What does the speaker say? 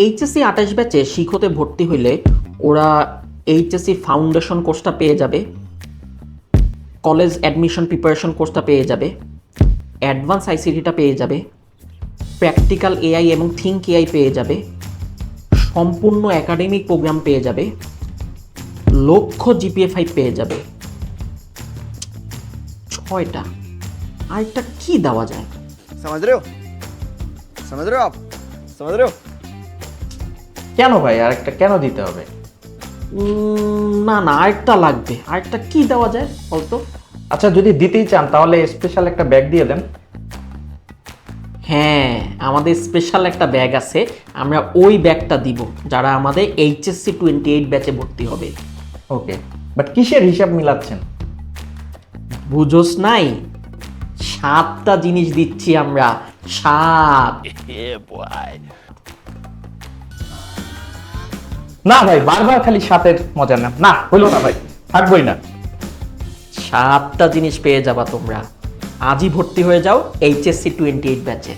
HSC 28 ব্যাচে শিখতে ভর্তি হইলে ওরা এইচএসসি ফাউন্ডেশন কোর্সটা পেয়ে যাবে, কলেজ অ্যাডমিশন প্রিপারেশন কোর্সটা পেয়ে যাবে, অ্যাডভান্স আইসিটিটা পেয়ে যাবে, প্র্যাকটিক্যাল এআই এবং থিঙ্ক এআই পেয়ে যাবে, সম্পূর্ণ একাডেমিক প্রোগ্রাম পেয়ে যাবে, লক্ষ্য জিপিএ 5 পেয়ে যাবে। 6টা। আরেকটা কি দেওয়া যায়? समझ रहे हो समझ रहे हो आप समझ रहे हो কেন ভাই আরেকটা কেন দিতে হবে? না না, আরেকটা লাগবে। আরেকটা কি দেওয়া যায় বলতো? আচ্ছা যদি দিতেই চান তাহলে স্পেশাল একটা ব্যাগ দিয়ে দেন। হ্যাঁ, আমাদের স্পেশাল একটা ব্যাগ আছে, আমরা ওই ব্যাগটা দিব যারা আমাদের এইচএসসি 28 ব্যাচে ভর্তি হবে। ওকে, বাট কিসের হিসাব মিলাচ্ছেন? বুঝোস নাই? 7টা জিনিস দিচ্ছি আমরা। 7। না ভাই, বারবার খালি সাথের মজা না, না হইলো না ভাই, থাকবোই না। 7টা জিনিস পেয়ে যাবা তোমরা। আজই ভর্তি হয়ে যাও এইচএসসি 28 ব্যাচে।